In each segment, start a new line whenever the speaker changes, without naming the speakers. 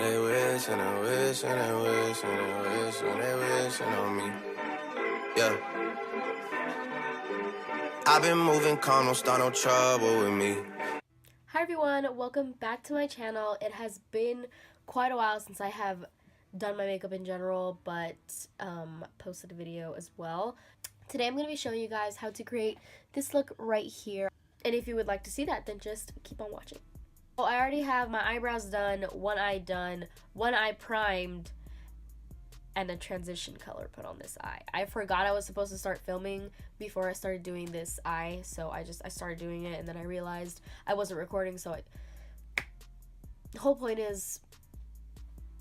they wish and they wish and they wish and they wish and they wishing on me. Yeah. I've been moving calm, don't start no trouble with me.
Hi everyone, welcome back to my channel. It has been quite a while since I have done my makeup in general, but posted a video as well. Today I'm going to be showing you guys how to create this look right here. And if you would like to see that, then just keep on watching. Well, I already have my eyebrows done, one eye primed, and a transition color put on this eye. I forgot I was supposed to start filming before I started doing this eye, so I started doing it, and then I realized I wasn't recording, so the whole point is,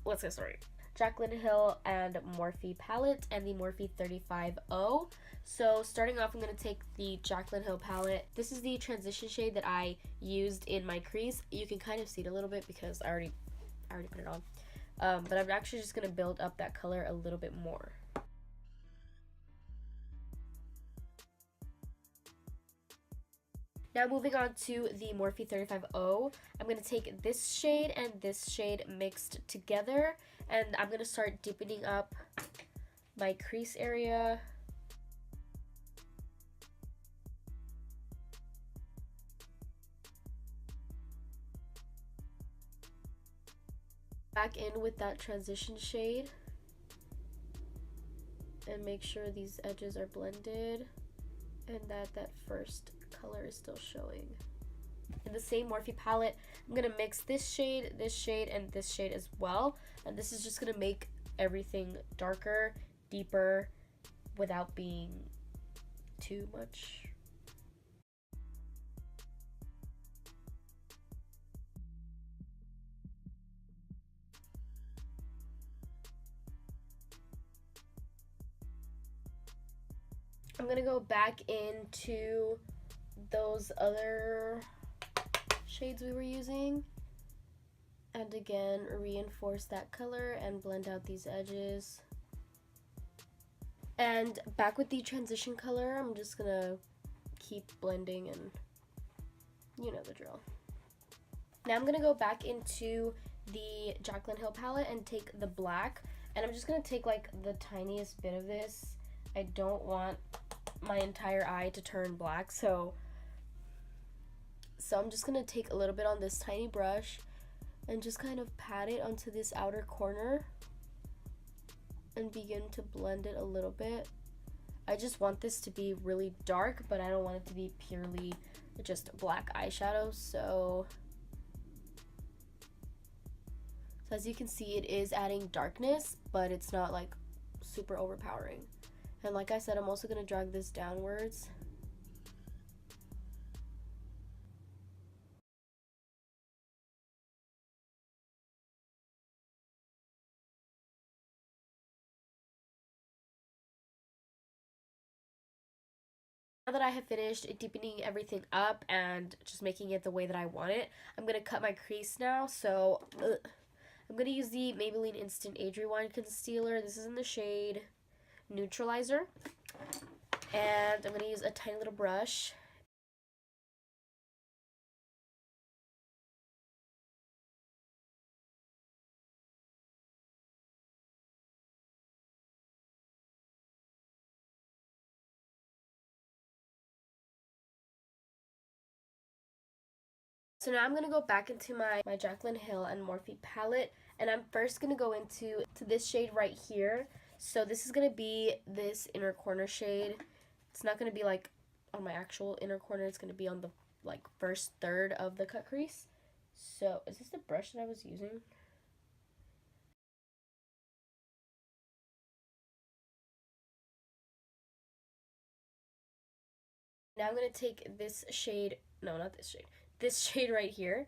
let's get started. Jaclyn Hill and Morphe palette and the Morphe 35O. So starting off, I'm going to take the Jaclyn Hill palette. This is the transition shade that I used in my crease. You can kind of see it a little bit because I already put it on. But I'm actually just going to build up that color a little bit more. Now moving on to the Morphe 35O, I'm going to take this shade and this shade mixed together, and I'm going to start deepening up my crease area. Back in with that transition shade and make sure these edges are blended and that first color is still showing. In the same Morphe palette, I'm going to mix this shade, and this shade as well, and this is just going to make everything darker, deeper, without being too much. I'm going to go back into those other shades we were using and again reinforce that color and blend out these edges. And back with the transition color, I'm just gonna keep blending, and you know the drill. Now I'm gonna go back into the Jaclyn Hill palette and take the black, and I'm just gonna take like the tiniest bit of this. I don't want my entire eye to turn black, so I'm just gonna take a little bit on this tiny brush and just kind of pat it onto this outer corner and begin to blend it a little bit. I just want this to be really dark, but I don't want it to be purely just black eyeshadow. So as you can see, it is adding darkness, but it's not like super overpowering. And like I said, I'm also going to drag this downwards. Now that I have finished deepening everything up and just making it the way that I want it, I'm going to cut my crease now. So I'm going to use the Maybelline Instant Age Rewind Concealer. This is in the shade Neutralizer. And I'm going to use a tiny little brush. So now I'm going to go back into my Jaclyn Hill and Morphe palette, and I'm first going to go into this shade right here. So this is going to be this inner corner shade. It's not going to be like on my actual inner corner, it's going to be on the like first third of the cut crease. So is this the brush that I was using? Now I'm going to take this shade, no, not this shade, this shade right here,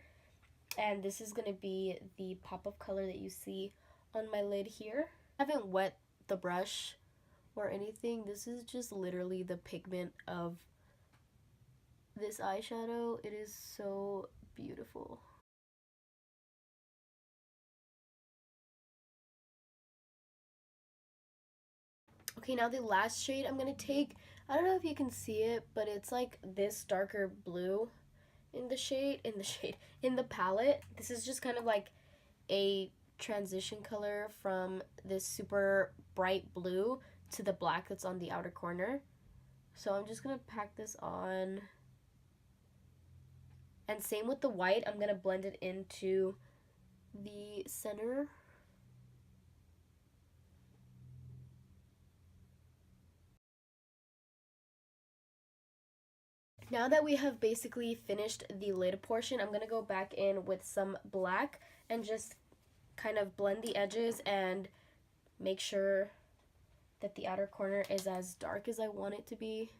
and this is going to be the pop of color that you see on my lid here. I haven't wet the brush or anything. This is just literally the pigment of this eyeshadow. It is so beautiful. Okay, now the last shade I'm going to take, I don't know if you can see it, but it's like this darker blue in the palette. This is just kind of like a transition color from this super bright blue to the black that's on the outer corner. So I'm just going to pack this on. And same with the white, I'm going to blend it into the center. Now that we have basically finished the lid portion, I'm going to go back in with some black and just kind of blend the edges and make sure that the outer corner is as dark as I want it to be.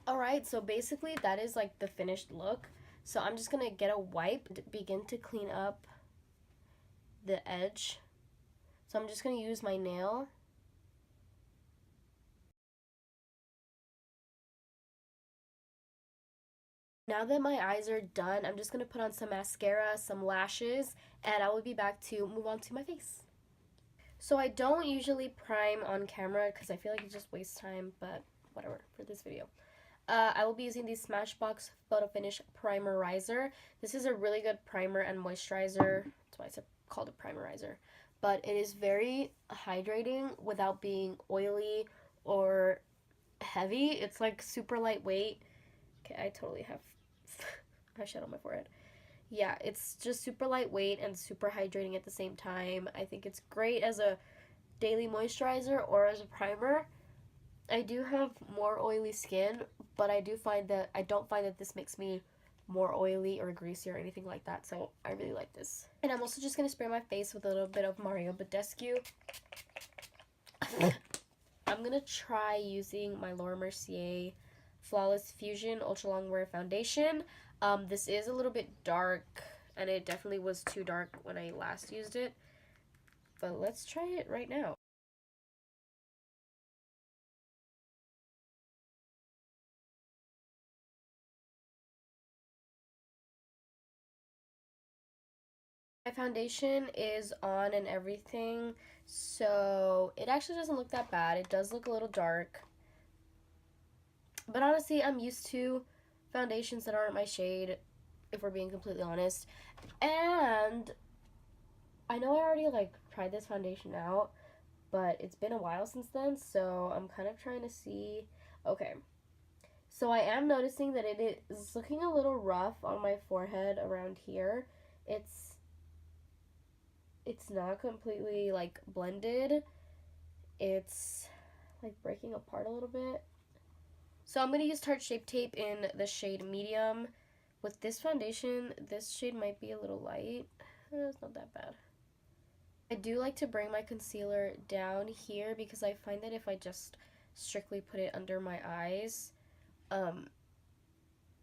Alright, so basically that is like the finished look. So I'm just going to get a wipe to begin to clean up the edge. So I'm just going to use my nail. Now that my eyes are done, I'm just going to put on some mascara, some lashes, and I will be back to move on to my face. So I don't usually prime on camera because I feel like it just wastes time, but whatever for this video. I will be using the Smashbox photofinish primerizer. This is a really good primer and moisturizer. That's why it's called a primerizer. But it is very hydrating without being oily or heavy. It's like super lightweight. Okay, I totally have eyeshadow on my forehead. Yeah, it's just super lightweight and super hydrating at the same time. I think it's great as a daily moisturizer or as a primer. I do have more oily skin, but I don't find that this makes me more oily or greasy or anything like that, so I really like this. And I'm also just going to spray my face with a little bit of bidescu. I'm going to try using my Laura Mercier Flawless Fusion Ultra Long Wear Foundation. This is a little bit dark, and it definitely was too dark when I last used it, but let's try it right now. My foundation is on and everything, so it actually doesn't look that bad. It does look a little dark, but honestly, I'm used to foundations that aren't my shade, if we're being completely honest. And I know I already tried this foundation out, but it's been a while since then, so I'm kind of trying to see. Okay, so I am noticing that it is looking a little rough on my forehead around here. It's not completely blended. It's breaking apart a little bit. So I'm going to use Tarte Shape Tape in the shade medium. With this foundation, this shade might be a little light. It's not that bad. I do like to bring my concealer down here because I find that if I just strictly put it under my eyes,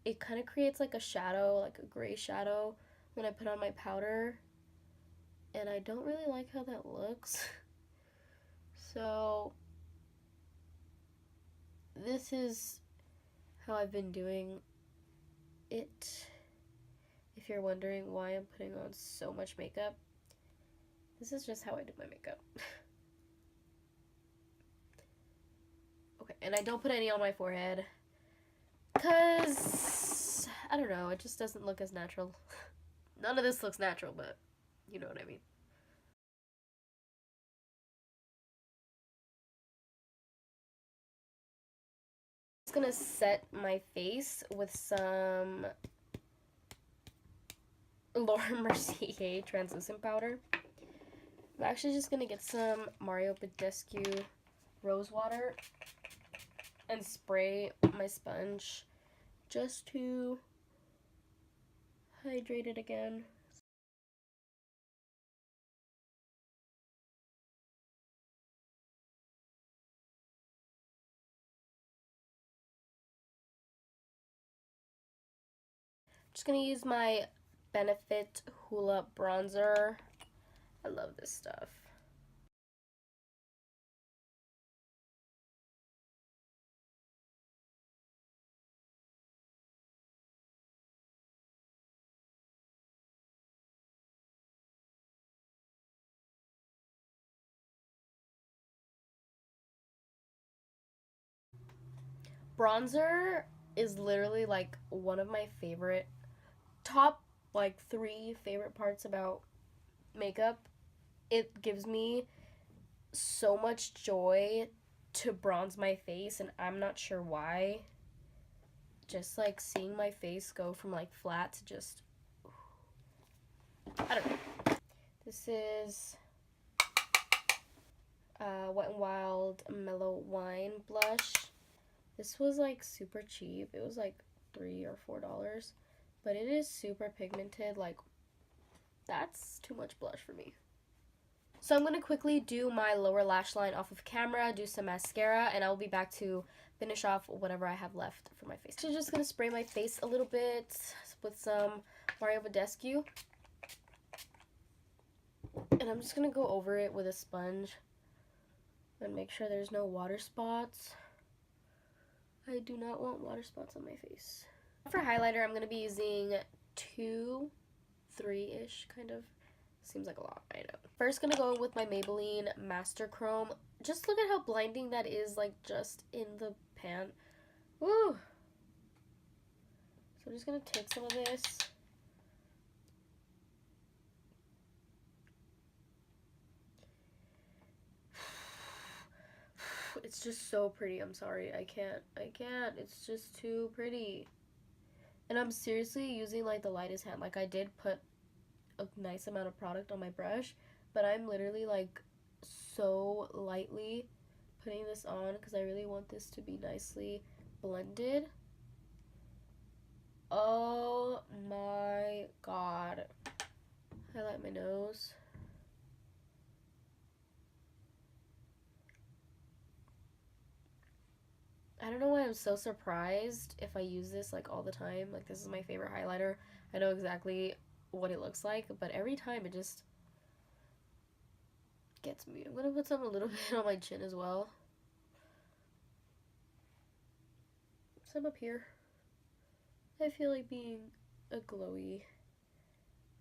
it kind of creates a shadow, like a gray shadow when I put on my powder. And I don't really like how that looks. So this is how I've been doing it. If you're wondering why I'm putting on so much makeup, this is just how I do my makeup. Okay, and I don't put any on my forehead because I don't know, it just doesn't look as natural. None of this looks natural, but you know what I mean. I'm just gonna set my face with some Laura Mercier translucent powder. I'm actually just gonna get some bidescu rosewater and spray my sponge just to hydrate it again. Just gonna use my Benefit Hoola bronzer. I love this stuff. Bronzer is literally like one of my favorite, top like 3 favorite parts about makeup. It gives me so much joy to bronze my face, and I'm not sure why. Just like seeing my face go from like flat to just, I don't know. This is Wet n Wild Mellow Wine Blush. This was like super cheap. It was like $3 or $4, but it is super pigmented. Like, that's too much blush for me. So I'm going to quickly do my lower lash line off of camera, do some mascara, and I'll be back to finish off whatever I have left for my face. So I'm just going to spray my face a little bit with some bidescu. And I'm just going to go over it with a sponge and make sure there's no water spots. I do not want water spots on my face. For highlighter, I'm going to be using 2, 3-ish kind of. Seems like a lot, I know. First, gonna go in with my Maybelline Master Chrome. Just look at how blinding that is, like, just in the pan. Woo! So I'm just gonna take some of this. It's just so pretty. I'm sorry. I can't. It's just too pretty. And I'm seriously using, like, the lightest hand. Like, I did put a nice amount of product on my brush, but I'm literally like so lightly putting this on because I really want this to be nicely blended. Oh my god. Highlight my nose. I don't know why I'm so surprised if I use this like all the time. Like, this is my favorite highlighter. I know exactly what it looks like, but every time it just gets me. I'm gonna put some a little bit on my chin as well. Some up here. I feel like being a glowy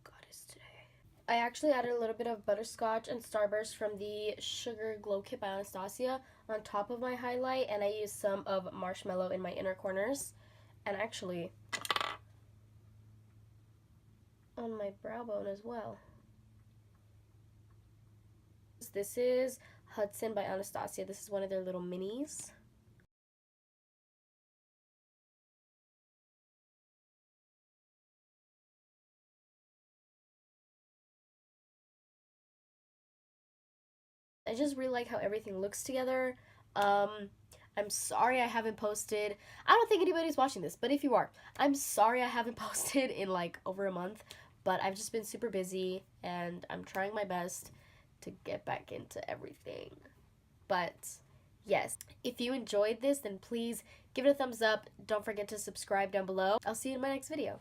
goddess today. I actually added a little bit of butterscotch and starburst from the Sugar Glow Kit by Anastasia on top of my highlight, and I used some of marshmallow in my inner corners, and actually on my brow bone as well. This is Hudson by Anastasia. This is one of their little minis. I just really like how everything looks together. I'm sorry I haven't posted. I don't think anybody's watching this, but if you are, I'm sorry I haven't posted in like over a month, but I've just been super busy and I'm trying my best to get back into everything. But yes, if you enjoyed this, then please give it a thumbs up. Don't forget to subscribe down below. I'll see you in my next video.